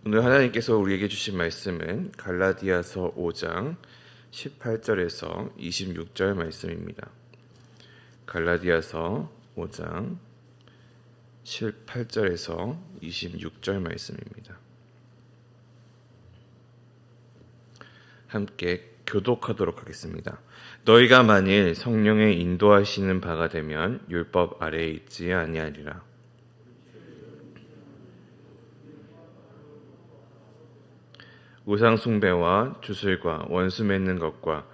오늘 하나님께서 우리에게 주신 말씀은 갈라디아서 5장 18절에서 26절 말씀입니다. 갈라디아서 5장 18절에서 26절 말씀입니다. 함께 교독하도록 하겠습니다. 너희가 만일 성령의 인도하시는 바가 되면 율법 아래에 있지 아니하리라. 우상 숭배와 주술과 원수 맺는 것과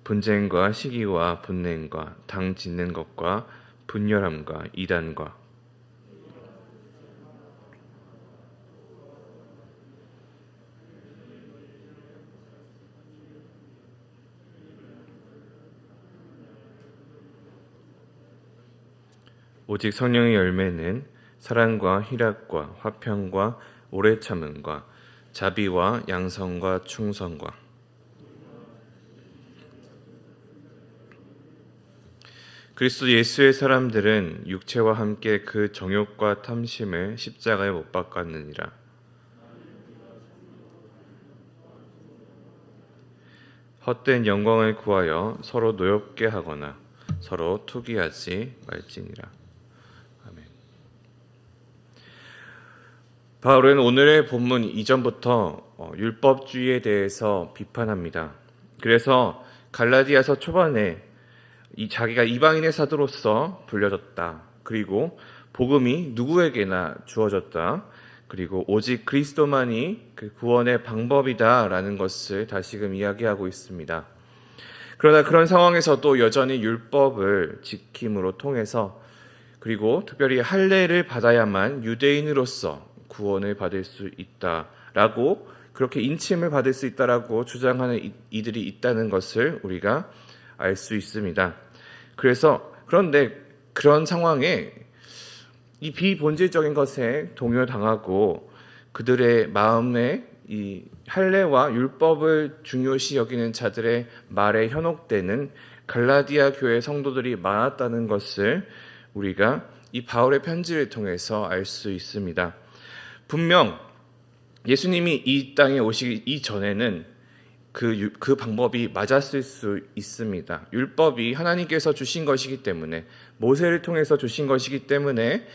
분쟁과 시기와 분냉과 당 짓는 것과 분열함과 이단과 오직 성령의 열매는 사랑과 희락과 화평과 오래 참음과 자비와 양성과 충성과 그리스도 예수의 사람들은 육체와 함께 그 정욕과 탐심을 십자가에 못 박았느니라. 헛된 영광을 구하여 서로 노엽게 하거나 서로 투기하지 말지니라. 아멘. 바울은 오늘의 본문 이전부터 율법주의에 대해서 비판합니다. 그래서 갈라디아서 초반에 자기가 이방인의 사도로서 불려졌다. 그리고 복음이 누구에게나 주어졌다. 그리고 오직 그리스도만이 그 구원의 방법이다라는 것을 다시금 이야기하고 있습니다. 그러나 그런 상황에서도 여전히 율법을 지킴으로 통해서 그리고 특별히 할례를 받아야만 유대인으로서 구원을 받을 수 있다라고 그렇게 인침을 받을 수 있다라고 주장하는 이들이 있다는 것을 우리가 알 수 있습니다. 그런데 그런 상황에 이 비본질적인 것에 동요당하고 그들의 마음에 이 할례와 율법을 중요시 여기는 자들의 말에 현혹되는 갈라디아 교회 성도들이 많았다는 것을 우리가 이 바울의 편지를 통해서 알 수 있습니다. 분명 예수님이 이 땅에 오시기 이전에는 그 방법이 맞았을 수 있습니다. 율법이 하나님께서 주신 것이기 때문에 모세를 통해서 주신 것이기 때문에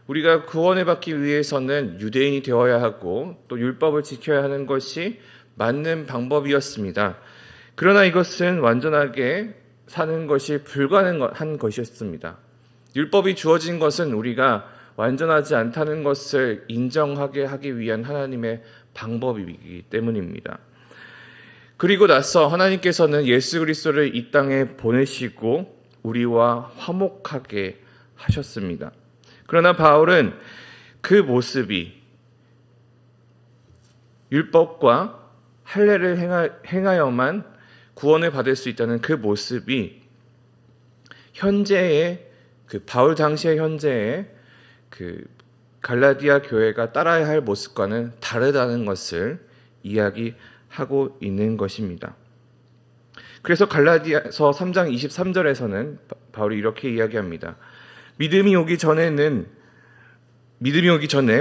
우리가 구원을 받기 위해서는 유대인이 되어야 하고 또 율법을 지켜야 하는 것이 맞는 방법이었습니다. 그러나 이것은 완전하게 사는 것이 불가능한 것이었습니다. 율법이 주어진 것은 우리가 완전하지 않다는 것을 인정하게 하기 위한 하나님의 방법이기 때문입니다. 그리고 나서 하나님께서는 예수 그리스도를 이 땅에 보내시고 우리와 화목하게 하셨습니다. 그러나 바울은 그 모습이 율법과 할례를 행하여만 구원을 받을 수 있다는 그 모습이 현재의 바울 당시의 현재의 갈라디아 교회가 따라야 할 모습과는 다르다는 것을 이야기하고 있는 것입니다. 그래서 갈라디아서 3장 23절에서는 바울이 이렇게 이야기합니다. 믿음이 오기 전에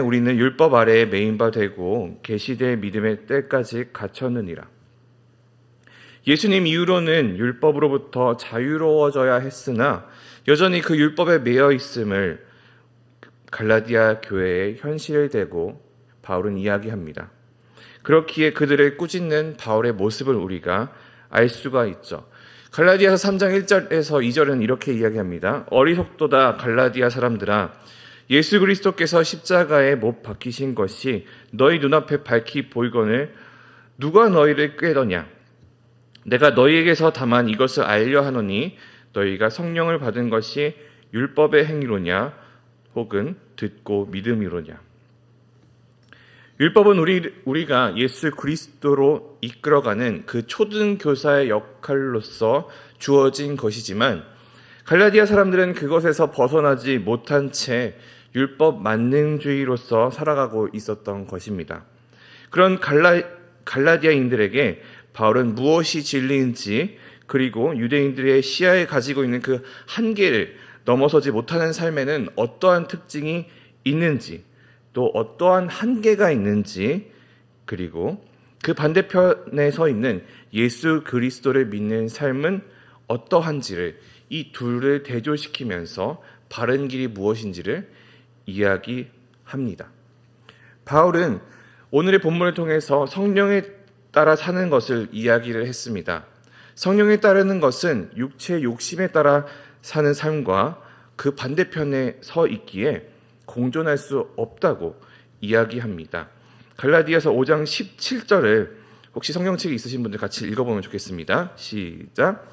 우리는 율법 아래에 매인 바 되고 계시될 믿음의 때까지 갇혔느니라. 예수님 이후로는 율법으로부터 자유로워져야 했으나 여전히 그 율법에 매여 있음을 갈라디아 교회의 현실되고 바울은 이야기합니다. 그렇기에 그들을 꾸짖는 바울의 모습을 우리가 알 수가 있죠. 갈라디아서 3장 1절에서 2절은 이렇게 이야기합니다. 어리석도다 갈라디아 사람들아, 예수 그리스도께서 십자가에 못 박히신 것이 너희 눈앞에 밝히 보이거늘 누가 너희를 꾀더냐? 내가 너희에게서 다만 이것을 알려 하노니 너희가 성령을 받은 것이 율법의 행위로냐 혹은 듣고 믿음이로냐. 율법은 우리가 예수 그리스도로 이끌어가는 그 초등교사의 역할로서 주어진 것이지만 갈라디아 사람들은 그것에서 벗어나지 못한 채 율법 만능주의로서 살아가고 있었던 것입니다. 그런 갈라디아인들에게 바울은 무엇이 진리인지 그리고 유대인들의 시야에 가지고 있는 그 한계를 넘어서지 못하는 삶에는 어떠한 특징이 있는지 또 어떠한 한계가 있는지 그리고 그 반대편에 서 있는 예수 그리스도를 믿는 삶은 어떠한지를 이 둘을 대조시키면서 바른 길이 무엇인지를 이야기합니다. 바울은 오늘의 본문을 통해서 성령에 따라 사는 것을 이야기를 했습니다. 성령에 따르는 것은 육체의 욕심에 따라 사는 삶과 그 반대편에 서 있기에 공존할 수 없다고 이야기합니다. 갈라디아서 5장 17절을 혹시 성경책이 있으신 분들 같이 읽어보면 좋겠습니다. 시작.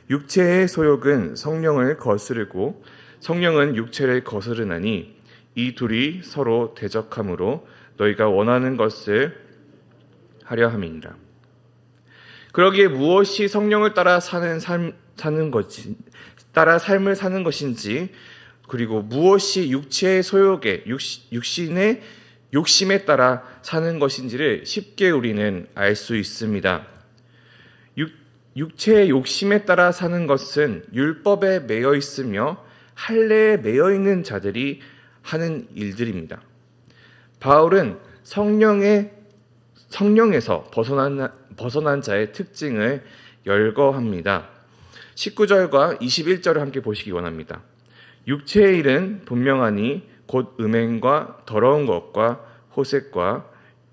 육체의 소욕은 성령을 거스르고 성령은 육체를 거스르나니 이 둘이 서로 대적함으로 너희가 원하는 것을 하려 함이니라. 그러기에 무엇이 성령을 따라 삶을 사는 것인지, 그리고 무엇이 육체의 소욕에 육신의 욕심에 따라 사는 것인지를 쉽게 우리는 알 수 있습니다. 육체의 욕심에 따라 사는 것은 율법에 매여 있으며 할례에 매여 있는 자들이 하는 일들입니다. 바울은 성령에서 벗어난 자의 특징을 열거합니다. 19절과 21절을 함께 보시기 원합니다. 육체의 일은 분명하니 곧 음행과 더러운 것과 호색과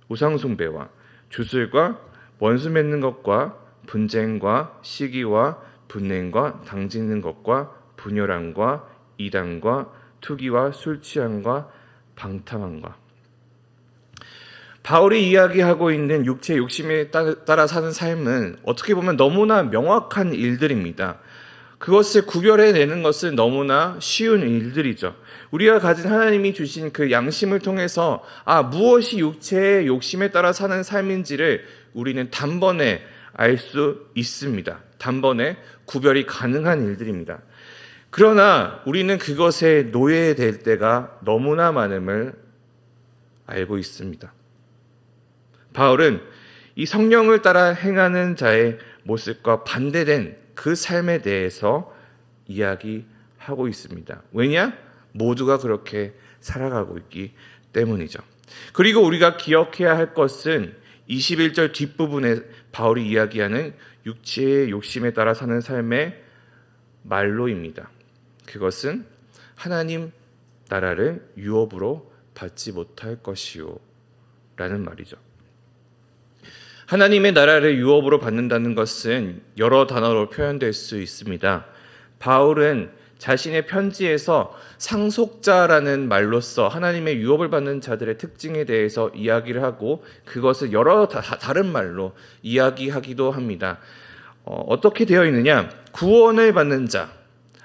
우상숭배와 주술과 원수 맺는 것과 분쟁과 시기와 분냉과 당짓는 것과 분열함과 이단과 투기와 술취함과 방탕함과. 바울이 이야기하고 있는 육체의 욕심에 따라 사는 삶은 어떻게 보면 너무나 명확한 일들입니다. 그것을 구별해내는 것은 너무나 쉬운 일들이죠. 우리가 가진 하나님이 주신 그 양심을 통해서 무엇이 육체의 욕심에 따라 사는 삶인지를 우리는 단번에 알 수 있습니다. 단번에 구별이 가능한 일들입니다. 그러나 우리는 그것에 노예될 때가 너무나 많음을 알고 있습니다. 바울은 이 성령을 따라 행하는 자의 모습과 반대된 그 삶에 대해서 이야기하고 있습니다. 왜냐? 모두가 그렇게 살아가고 있기 때문이죠. 그리고 우리가 기억해야 할 것은 21절 뒷부분에 바울이 이야기하는 육체의 욕심에 따라 사는 삶의 말로입니다. 그것은 하나님 나라를 유업으로 받지 못할 것이요 라는 말이죠. 하나님의 나라를 유업으로 받는다는 것은 여러 단어로 표현될 수 있습니다. 바울은 자신의 편지에서 상속자라는 말로써 하나님의 유업을 받는 자들의 특징에 대해서 이야기를 하고 그것을 여러 다른 말로 이야기하기도 합니다. 어떻게 되어 있느냐? 구원을 받는 자,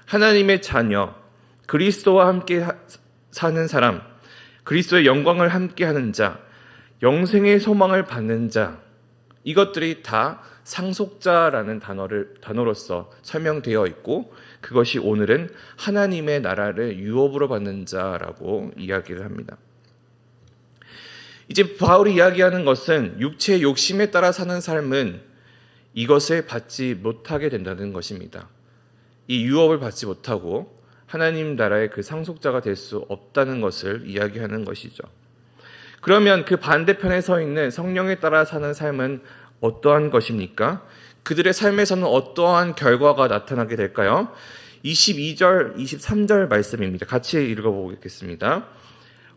하나님의 자녀, 그리스도와 함께 사는 사람, 그리스도의 영광을 함께 하는 자, 영생의 소망을 받는 자, 이것들이 다 상속자라는 단어로서 설명되어 있고 그것이 오늘은 하나님의 나라를 유업으로 받는 자라고 이야기를 합니다. 이제 바울이 이야기하는 것은 육체의 욕심에 따라 사는 삶은 이것을 받지 못하게 된다는 것입니다. 이 유업을 받지 못하고 하나님 나라의 그 상속자가 될 수 없다는 것을 이야기하는 것이죠. 그러면 그 반대편에 서 있는 성령에 따라 사는 삶은 어떠한 것입니까? 그들의 삶에서는 어떠한 결과가 나타나게 될까요? 22절, 23절 말씀입니다. 같이 읽어보겠습니다.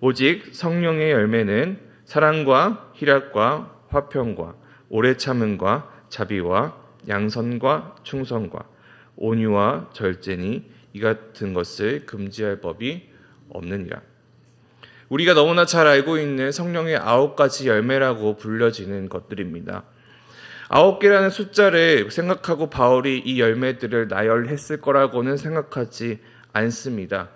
오직 성령의 열매는 사랑과 희락과 화평과 오래 참음과 자비와 양선과 충성과 온유와 절제니 이 같은 것을 금지할 법이 없느니라. 우리가 너무나 잘 알고 있는 성령의 9가지 열매라고 불려지는 것들입니다. 9개라는 숫자를 생각하고 바울이 이 열매들을 나열했을 거라고는 생각하지 않습니다.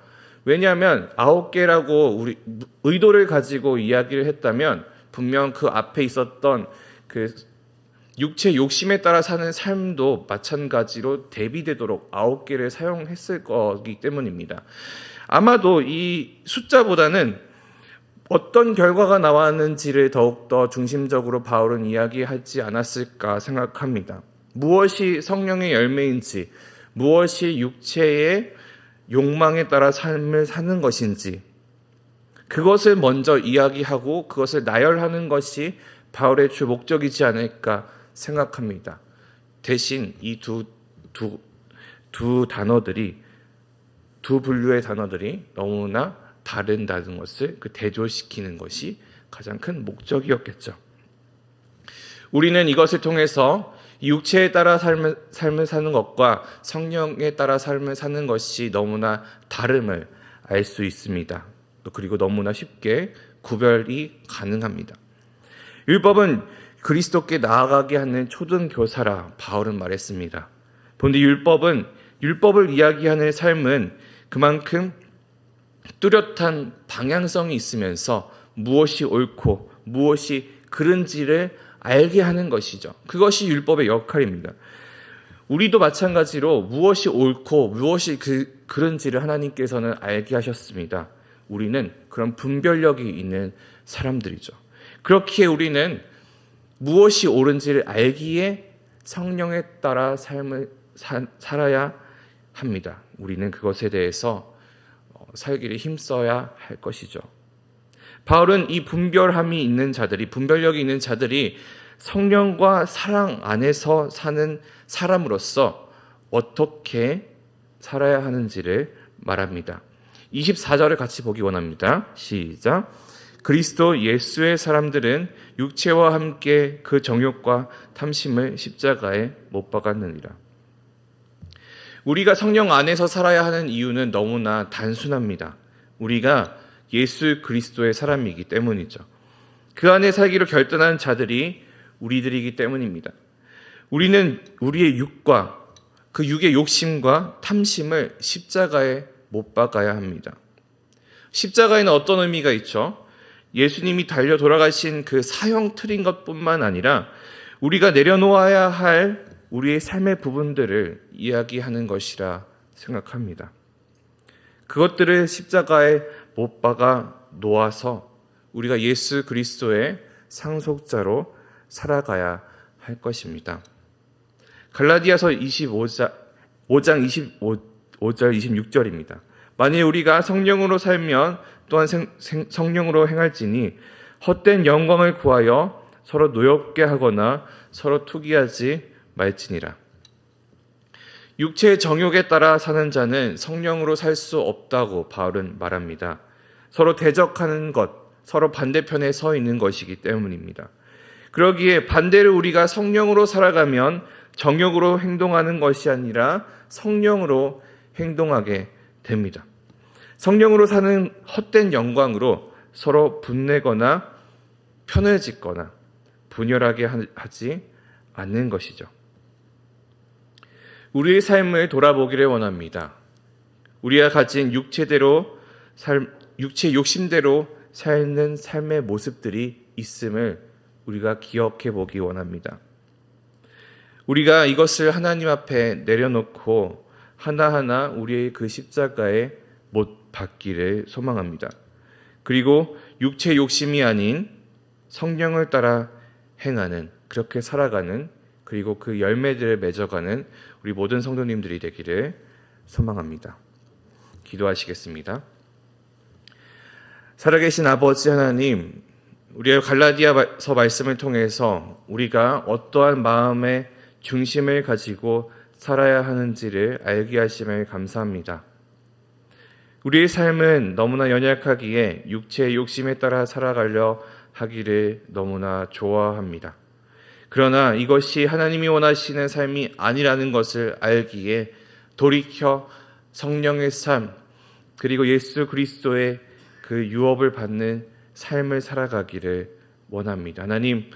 왜냐하면 9개라고 우리 의도를 가지고 이야기를 했다면 분명 그 앞에 있었던 그 육체 욕심에 따라 사는 삶도 마찬가지로 대비되도록 9개를 사용했을 거기 때문입니다. 아마도 이 숫자보다는 어떤 결과가 나왔는지를 더욱더 중심적으로 바울은 이야기하지 않았을까 생각합니다. 무엇이 성령의 열매인지, 무엇이 육체의 욕망에 따라 삶을 사는 것인지, 그것을 먼저 이야기하고 그것을 나열하는 것이 바울의 주 목적이지 않을까 생각합니다. 대신 이 두 단어들이, 두 분류의 단어들이 너무나 다른다는 것을 대조시키는 것이 가장 큰 목적이었겠죠. 우리는 이것을 통해서 육체에 따라 삶을 사는 것과 성령에 따라 삶을 사는 것이 너무나 다름을 알 수 있습니다. 그리고 너무나 쉽게 구별이 가능합니다. 율법은 그리스도께 나아가게 하는 초등교사라 바울은 말했습니다. 본디 율법을 이야기하는 삶은 그만큼 뚜렷한 방향성이 있으면서 무엇이 옳고 무엇이 그른지를 알게 하는 것이죠. 그것이 율법의 역할입니다. 우리도 마찬가지로 무엇이 옳고 무엇이 그른지를 하나님께서는 알게 하셨습니다. 우리는 그런 분별력이 있는 사람들이죠. 그렇기에 우리는 무엇이 옳은지를 알기에 성령에 따라 삶을 살아야 합니다. 우리는 그것에 대해서 살기를 힘써야 할 것이죠. 바울은 이 분별력이 있는 자들이 성령과 사랑 안에서 사는 사람으로서 어떻게 살아야 하는지를 말합니다. 24절을 같이 보기 원합니다. 시작. 그리스도 예수의 사람들은 육체와 함께 그 정욕과 탐심을 십자가에 못 박았느니라. 우리가 성령 안에서 살아야 하는 이유는 너무나 단순합니다. 우리가 예수 그리스도의 사람이기 때문이죠. 그 안에 살기로 결단한 자들이 우리들이기 때문입니다. 우리는 우리의 육과 그 육의 욕심과 탐심을 십자가에 못 박아야 합니다. 십자가에는 어떤 의미가 있죠? 예수님이 달려 돌아가신 그 사형 틀인 것뿐만 아니라 우리가 내려놓아야 할 우리의 삶의 부분들을 이야기하는 것이라 생각합니다. 그것들을 십자가에 못 박아 놓아서 우리가 예수 그리스도의 상속자로 살아가야 할 것입니다. 갈라디아서 5장 25절 26절입니다. 만일 우리가 성령으로 살면 또한 성령으로 행할지니 헛된 영광을 구하여 서로 노엽게 하거나 서로 투기하지 말지니라. 육체의 정욕에 따라 사는 자는 성령으로 살 수 없다고 바울은 말합니다. 서로 대적하는 것, 서로 반대편에 서 있는 것이기 때문입니다. 그러기에 반대로 우리가 성령으로 살아가면 정욕으로 행동하는 것이 아니라 성령으로 행동하게 됩니다. 성령으로 사는 헛된 영광으로 서로 분내거나 편을 짓거나 분열하게 하지 않는 것이죠. 우리의 삶을 돌아보기를 원합니다. 우리가 가진 육체 욕심대로 사는 삶의 모습들이 있음을 우리가 기억해 보기 원합니다. 우리가 이것을 하나님 앞에 내려놓고 하나하나 우리의 그 십자가에 못 박기를 소망합니다. 그리고 육체 욕심이 아닌 성령을 따라 행하는, 그렇게 살아가는, 그리고 그 열매들을 맺어가는 우리 모든 성도님들이 되기를 소망합니다. 기도하시겠습니다. 살아계신 아버지 하나님, 우리의 갈라디아서 말씀을 통해서 우리가 어떠한 마음의 중심을 가지고 살아야 하는지를 알게 하심을 감사합니다. 우리의 삶은 너무나 연약하기에 육체의 욕심에 따라 살아가려 하기를 너무나 좋아합니다. 그러나 이것이 하나님이 원하시는 삶이 아니라는 것을 알기에 돌이켜 성령의 삶, 그리고 예수 그리스도의 그 유업을 받는 삶을 살아가기를 원합니다. 하나님,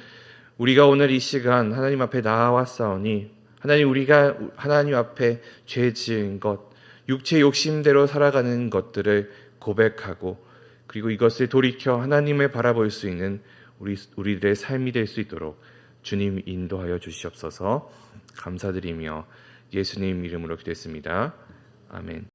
우리가 오늘 이 시간 하나님 앞에 나아왔사오니 하나님, 우리가 하나님 앞에 죄 지은 것, 육체 욕심대로 살아가는 것들을 고백하고, 그리고 이것을 돌이켜 하나님을 바라볼 수 있는 우리들의 삶이 될 수 있도록 주님 인도하여 주시옵소서. 감사드리며 예수님 이름으로 기도했습니다. 아멘.